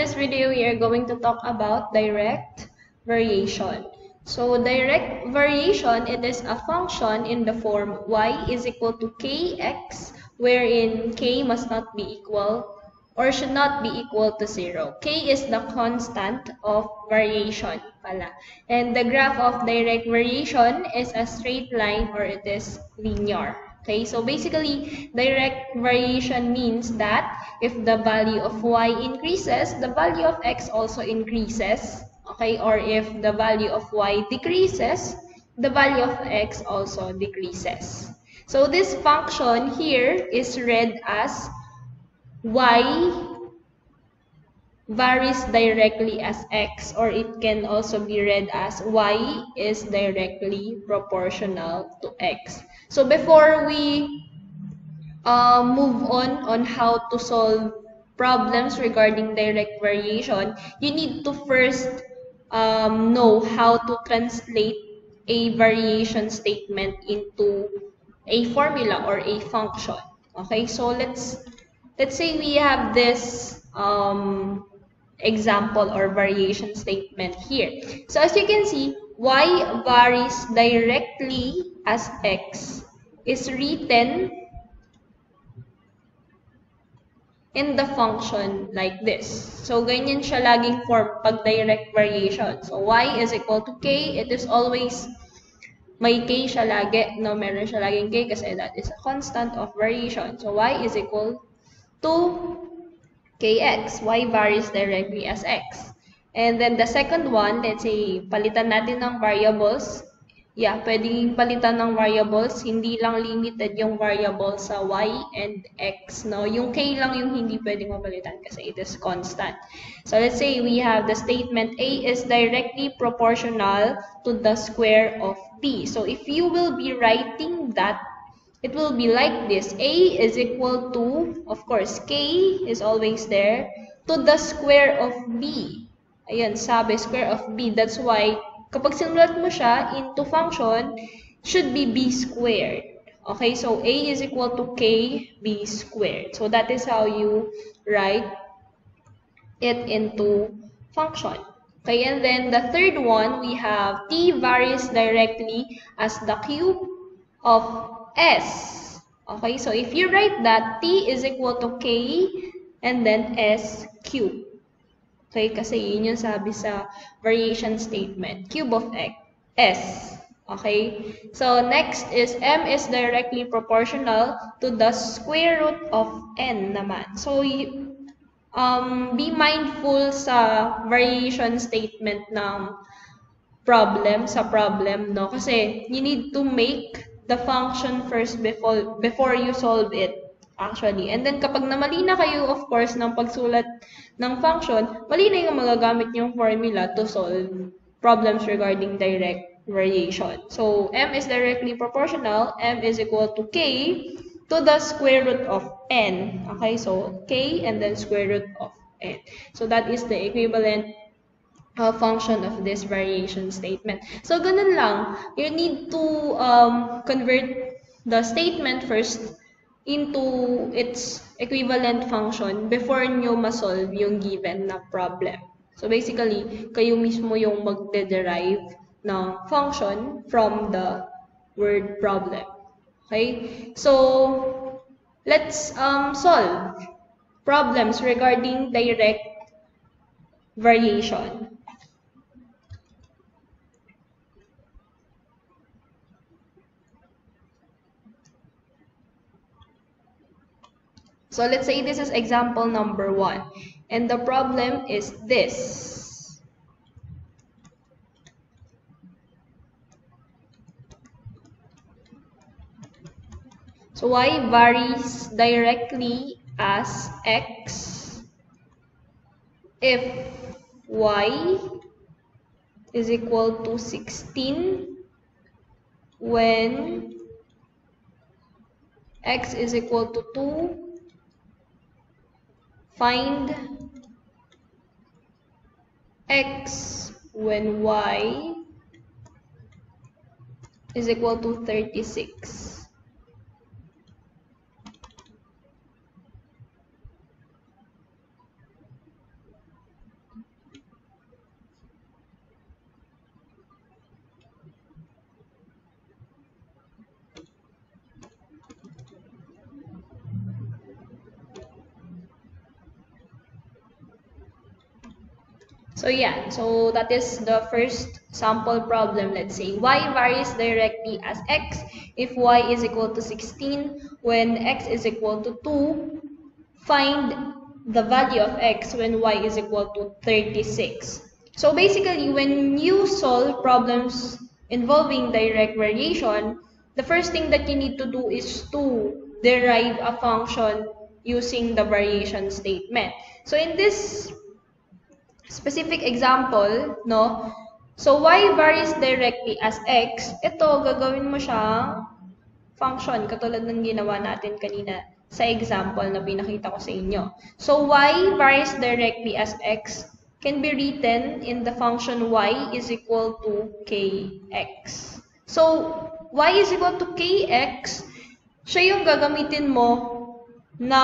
this video, we are going to talk about direct variation. So direct variation, it is a function in the form y is equal to kx, wherein k must not be equal or should not be equal to 0. K is the constant of variation pala. And the graph of direct variation is a straight line or it is linear. Okay, so basically, direct variation means that if the value of y increases, the value of x also increases. Okay, or if the value of y decreases, the value of x also decreases. So this function here is read as y varies directly as x, or it can also be read as y is directly proportional to x. So before we move on how to solve problems regarding direct variation, you need to first know how to translate a variation statement into a formula or a function. Okay, so let's say we have this example or variation statement here. So as you can see, y varies directly as x is written in the function like this. So ganyan siya laging form pag direct variation. So y is equal to k, it is always may k siya lagi, no? Meron siya laging k kasi that is a constant of variation. So y is equal to kx. Y varies directly as x. And then the second one, let's say, palitan natin ng variables. Yeah, pwedeng palitan ng variables. Hindi lang limited yung variables sa y and x, no? Yung k lang yung hindi pwedeng mapalitan kasi it is constant. So let's say we have the statement a is directly proportional to the square of b. So if you will be writing that, it will be like this. A is equal to, of course, k is always there, to the square of b. Ayan, sabi, square of b. That's why, kapag sinulat mo siya into function, should be b squared. Okay, so a is equal to k b squared. So that is how you write it into function. Okay, and then the third one, we have t varies directly as the cube of s. Okay, so if you write that, t is equal to k and then s cube. Okay, kasi yun yung sabi sa variation statement, cube of s. Okay, so next is m is directly proportional to the square root of n naman. So be mindful sa variation statement ng sa problem, no? Kasi you need to make the function first before you solve it, actually. And then kapag namali na kayo, of course, ng pagsulat ng function, mali na yung magagamit yung formula to solve problems regarding direct variation. So m is directly proportional, m is equal to k to the square root of n. Okay, so k and then square root of n. So that is the equivalent function of this variation statement. So ganun lang, you need to convert the statement first into its equivalent function before nyo ma-solve yung given na problem. So basically, kayo mismo yung magde-derive ng function from the word problem. Okay? So, let's solve problems regarding direct variation. So let's say this is example number 1. And the problem is this. So y varies directly as x if y is equal to 16 when x is equal to 2. Find x when y is equal to 36. So yeah, so that is the first sample problem. Let's say y varies directly as x if y is equal to 16 when x is equal to 2. Find the value of x when y is equal to 36. So basically, when you solve problems involving direct variation, the first thing that you need to do is to derive a function using the variation statement. So in this specific example, no? So y varies directly as x. Ito, gagawin mo siyang function katulad ng ginawa natin kanina sa example na pinakita ko sa inyo. So y varies directly as x can be written in the function y is equal to kx. So y is equal to kx, siya yung gagamitin mo na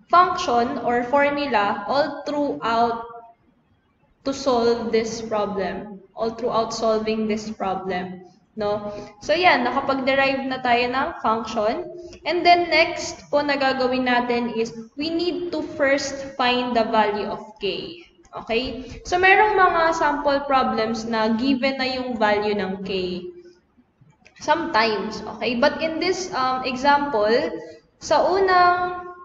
function or formula all throughout to solve this problem, all throughout solving this problem, no? So yan, nakapag-derive na tayo ng function. And then next po na gagawin natin is we need to first find the value of k. Okay? So merong mga sample problems na given na yung value ng k. Sometimes, okay? But in this example, sa unang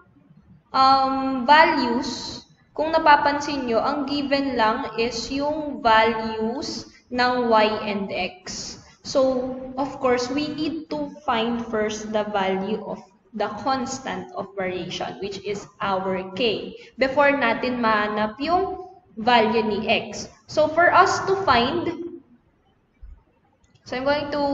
values, kung napapansin nyo, ang given lang is yung values ng y and x. So, of course, we need to find first the value of the constant of variation, which is our k, before natin mahanap yung value ni x. So, for us to find, so I'm going to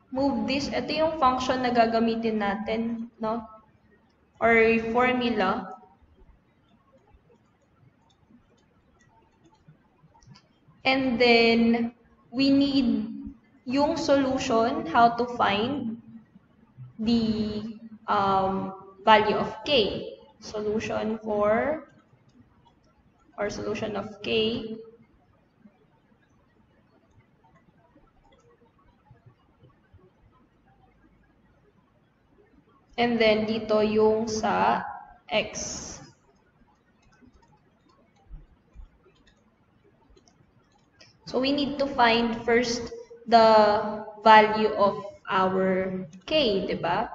move this. Ito yung function na gagamitin natin, no? Or formula. And then, we need yung solution, how to find the value of k. Solution of k. And then, dito yung sa x. So, we need to find first the value of our k, diba?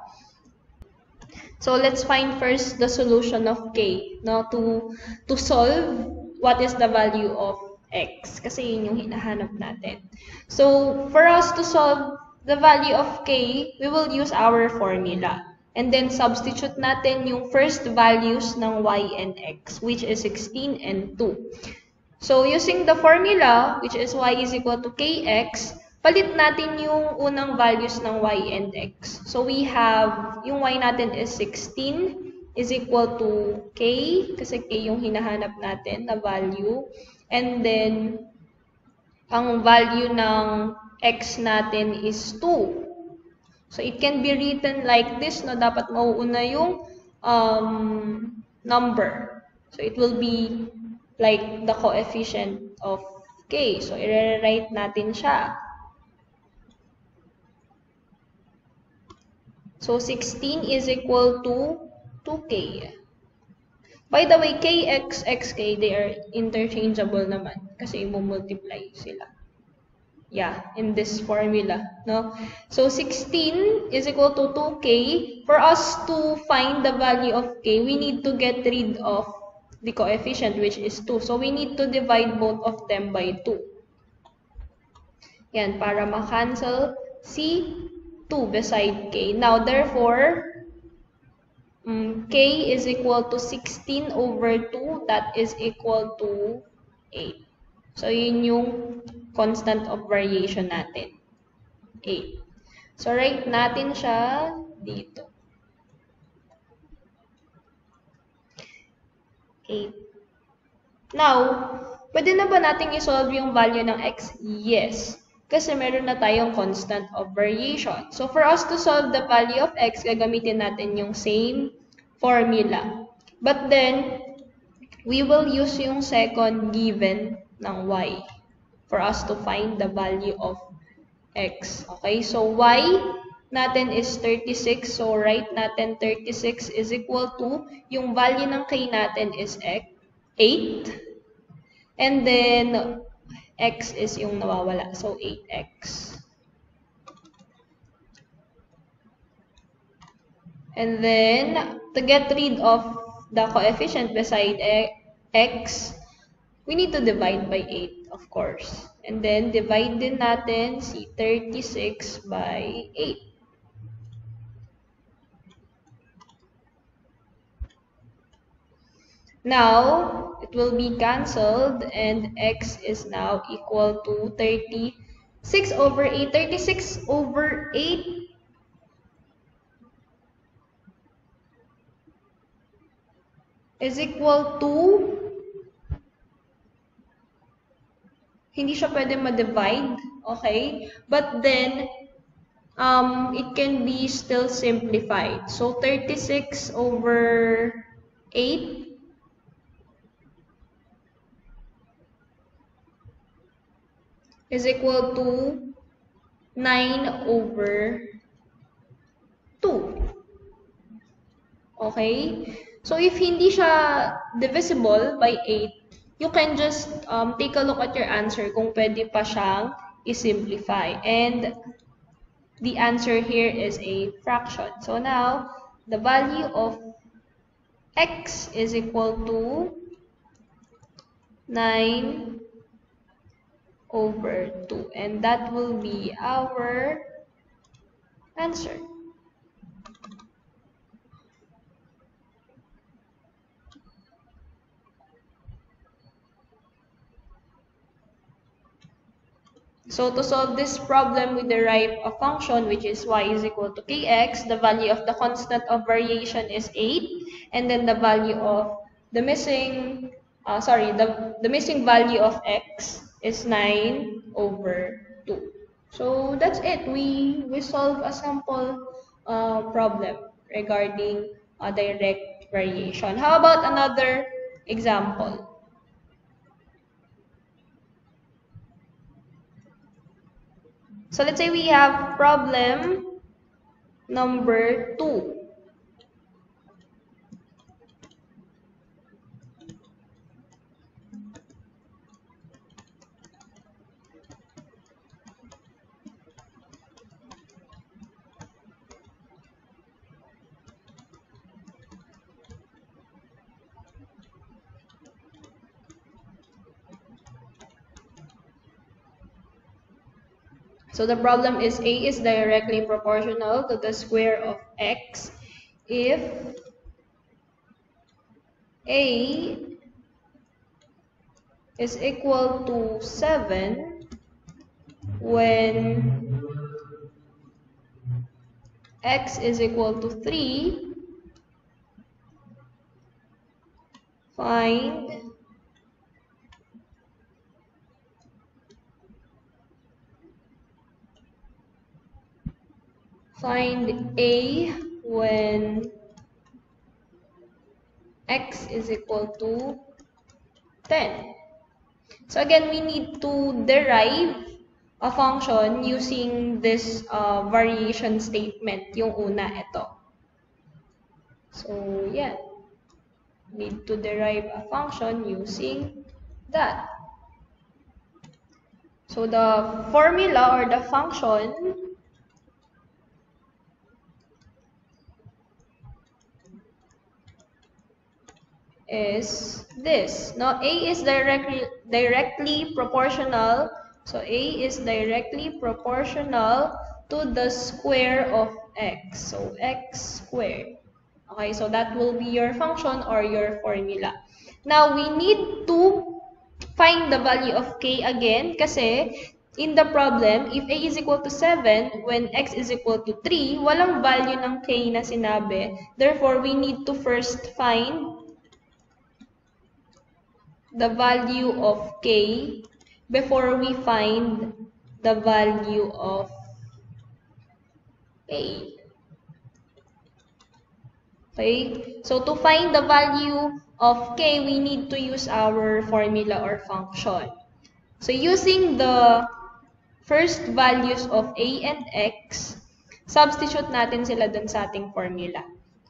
So, let's find first the solution of k, no? To solve what is the value of x. Kasi yun yung hinahanap natin. So, for us to solve the value of k, we will use our formula. And then, substitute natin yung first values ng y and x, which is 16 and 2. So, using the formula, which is y is equal to kx, palit natin yung unang values ng y and x. So, we have, yung y natin is 16 is equal to k, kasi k yung hinahanap natin na value. And then, ang value ng x natin is 2. So, it can be written like this, no? Dapat mauuna yung number. So, it will be like the coefficient of k. So, i-rewrite natin siya. So, 16 is equal to 2k. By the way, kx, xk, they are interchangeable naman kasi i-multiply sila. Yeah, in this formula, no? So, 16 is equal to 2k. For us to find the value of k, we need to get rid of the coefficient, which is 2. So, we need to divide both of them by 2. Yan, para ma-cancel si 2 beside k. Now, therefore, k is equal to 16 over 2. That is equal to 8. So, yun yung constant of variation natin. 8. So, write natin siya dito. 8. Now, pwede na ba nating isolve yung value ng x? Yes. Kasi meron na tayong constant of variation. So, for us to solve the value of x, gagamitin natin yung same formula. But then, we will use yung second given ng y for us to find the value of x. Okay? So, y natin is 36. So, write natin 36 is equal to, yung value ng k natin is 8. And then, x is yung nawawala. So, 8x. And then, to get rid of the coefficient beside x, we need to divide by 8, of course. And then, divide din natin si 36 by 8. Now, it will be cancelled and x is now equal to 36 over 8. 36 over 8 is equal to, hindi siya pwede ma-divide, okay? But then, it can be still simplified. So, 36 over 8 is equal to 9 over 2. Okay? So, if hindi siya divisible by 8, you can just take a look at your answer kung pwede pa siyang i-simplify. And the answer here is a fraction. So, now, the value of x is equal to 9 over 2. And that will be our answer. So to solve this problem, we derive a function which is y is equal to kx. The value of the constant of variation is 8. And then the value of the missing, the missing value of x is 9 over 2. So that's it. We solve a sample problem regarding direct variation. How about another example? So let's say we have problem number 2. So the problem is a is directly proportional to the square of x if a is equal to 7 when x is equal to 3. Find a when x is equal to 10. So again, we need to derive a function using this variation statement, yung una, ito. So, yeah. Need to derive a function using that. So, the formula or the function is this. Now, a is directly proportional. So, a is directly proportional to the square of x. So, x squared. Okay, so that will be your function or your formula. Now, we need to find the value of k again kasi in the problem, if a is equal to 7, when x is equal to 3, walang value ng k na sinabi. Therefore, we need to first find the value of k before we find the value of a. Okay, so to find the value of k, we need to use our formula or function. So using the first values of a and x, substitute natin sila dun sa ating formula.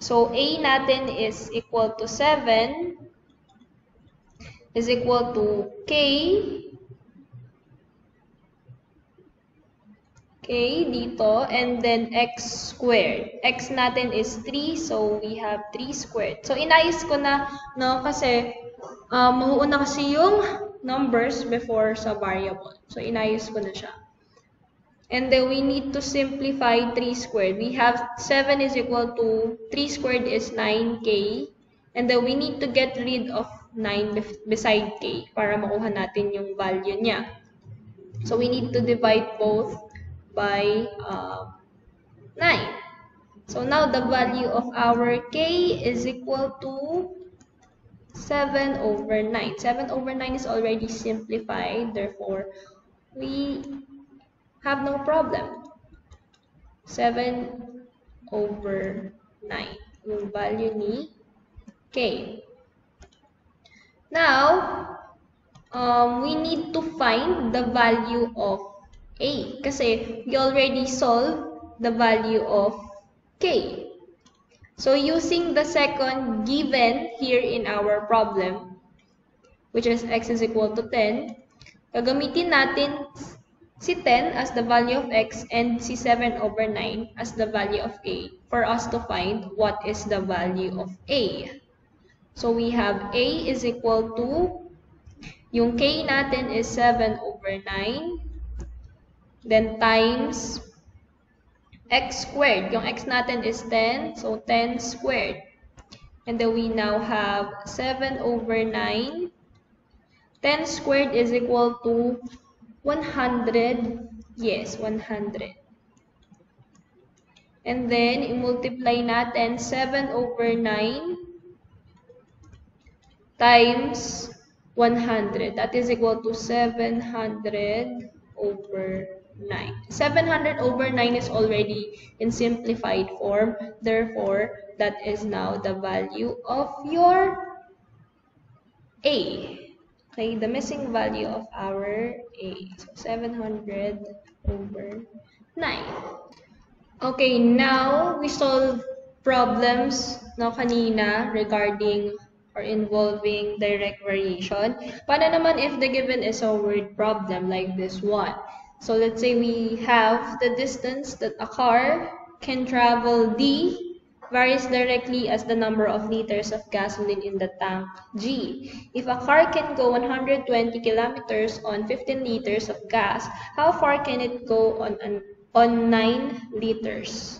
So, A natin is equal to 7 is equal to K dito, and then x squared. X natin is 3, so we have 3 squared. So, inayos ko na, no, kasi mauuna kasi yung numbers before sa variable. So, inayos ko na siya. And then, we need to simplify 3 squared. We have 7 is equal to 3 squared is 9k. And then, we need to get rid of 9 beside k para makuha natin yung value niya. So, we need to divide both by 9. So now the value of our k is equal to 7 over 9. 7 over 9 is already simplified, therefore we have no problem. 7 over 9 yung value ni k. Now, we need to find the value of A, kasi we already solved the value of K. So, using the second given here in our problem, which is x is equal to 10, gagamitin natin si 10 as the value of x and si 7 over 9 as the value of A for us to find what is the value of A. So, we have A is equal to, yung K natin is 7 over 9, then times x squared. Yung x natin is 10, so 10 squared. And then we now have 7 over 9. 10 squared is equal to 100. Yes, 100. And then, i-multiply natin 7 over 9 times 100. That is equal to 700 over 9. 700 over 9 is already in simplified form. Therefore, that is now the value of your A. Okay, the missing value of our A. So, 700 over 9. Okay, now we solve problems no kanina regarding or involving direct variation. Paano naman if the given is a word problem like this one? So let's say we have the distance that a car can travel D varies directly as the number of liters of gasoline in the tank G. If a car can go 120 kilometers on 15 liters of gas, how far can it go on 9 liters?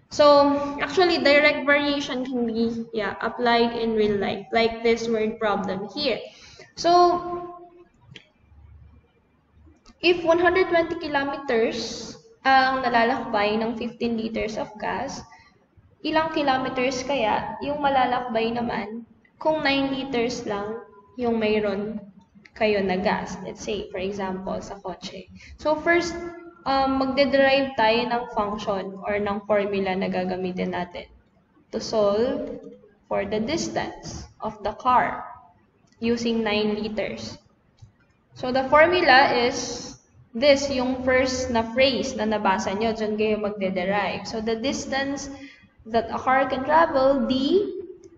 So actually direct variation can be applied in real life like this word problem here. So if 120 kilometers ang nalalakbay ng 15 liters of gas, ilang kilometers kaya yung malalakbay naman kung 9 liters lang yung mayroon kayo na gas? Let's say, for example, sa kotse. So first, magde-derive tayo ng function or ng formula na gagamitin natin to solve for the distance of the car using 9 liters. So the formula is this, yung first na phrase na nabasa nyo, dyan kayo magde-derive. So the distance that a car can travel, D,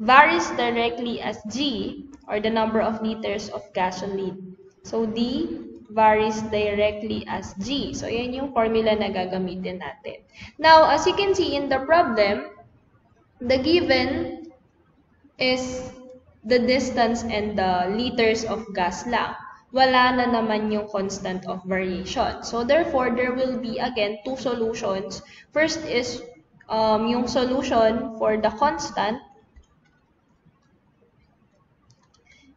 varies directly as G, or the number of liters of gasoline. So D varies directly as G. So yan yung formula na gagamitin natin. Now, as you can see in the problem, the given is the distance and the liters of gas lang. Wala na naman yung constant of variation. So therefore, there will be again two solutions. First is yung solution for the constant.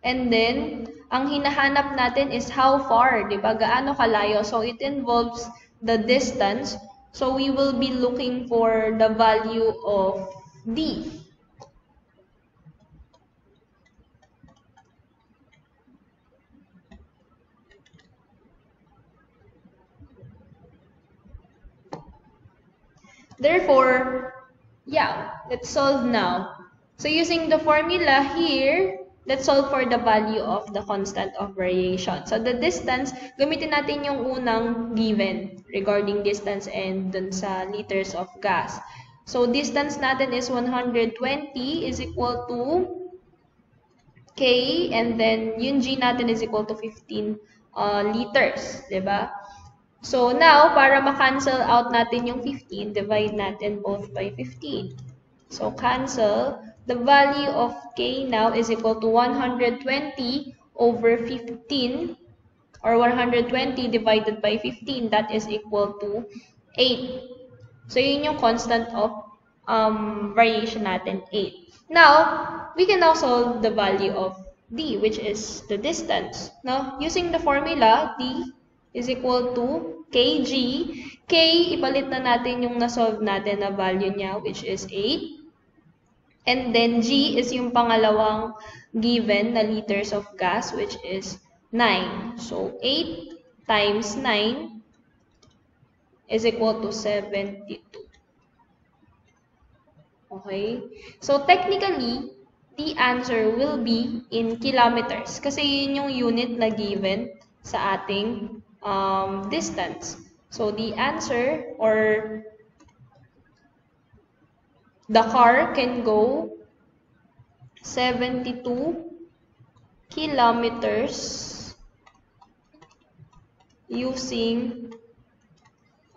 And then, ang hinahanap natin is how far, di ba? Gaano kalayo? So it involves the distance. So we will be looking for the value of D. Therefore, let's solve now. So using the formula here, let's solve for the value of the constant of variation. So the distance, gamitin natin yung unang given regarding distance and dun sa liters of gas. So distance natin is 120 is equal to K, and then yung G natin is equal to 15 liters, diba? So now, para ma-cancel out natin yung 15, divide natin both by 15. So cancel. The value of K now is equal to 120 over 15, or 120 divided by 15, that is equal to 8. So yun yung constant of variation natin, 8. Now, we can now solve the value of D, which is the distance. Now, using the formula, D is equal to kg. K, ipalit na natin yung na-solve natin na value niya, which is 8. And then G is yung pangalawang given na liters of gas, which is 9. So 8 times 9 is equal to 72. Okay? So technically, the answer will be in kilometers. Kasi yun yung unit na given sa ating distance. So the answer, or the car can go 72 kilometers using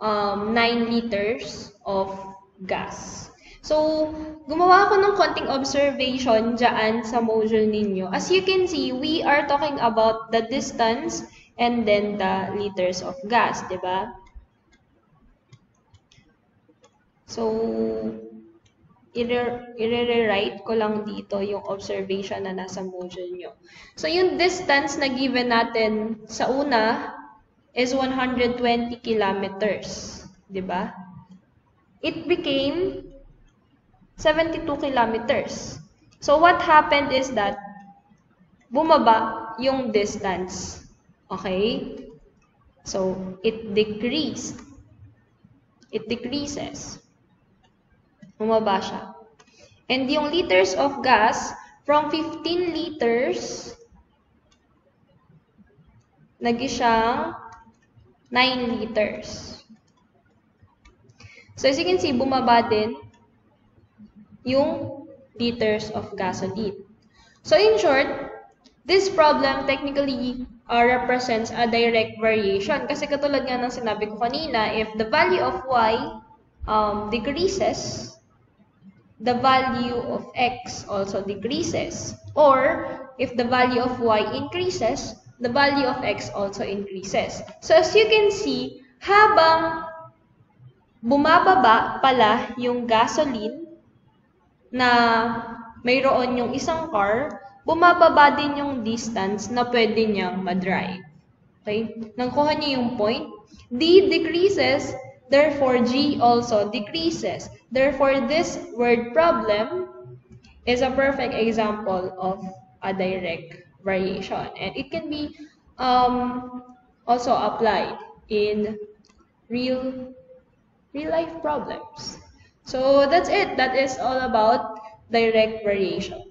9 liters of gas. So, gumawa ako ng konting observation dyan sa module ninyo. As you can see, we are talking about the distance and then the liters of gas, diba? So, i-rewrite ko lang dito yung observation na nasa module nyo. So, yung distance na given natin sa una is 120 kilometers. Diba? It became 72 kilometers. So, what happened is that bumaba yung distance. Okay? So, it decreased. It decreases. Bumaba siya. And yung liters of gas, from 15 liters, naging siyang 9 liters. So, as you can see, bumaba din yung liters of gasoline. So, in short, this problem technically represents a direct variation. Kasi katulad nga ng sinabi ko kanina, if the value of y decreases, the value of x also decreases. Or, if the value of y increases, the value of x also increases. So, as you can see, habang bumababa pala yung gasoline na mayroon yung isang car, bumababa din yung distance na pwede niyang ma-drive. Okay? Nakuha niyo yung point? D decreases, therefore G also decreases. Therefore, this word problem is a perfect example of a direct variation. And it can be also applied in real life problems. So that's it. That is all about direct variation.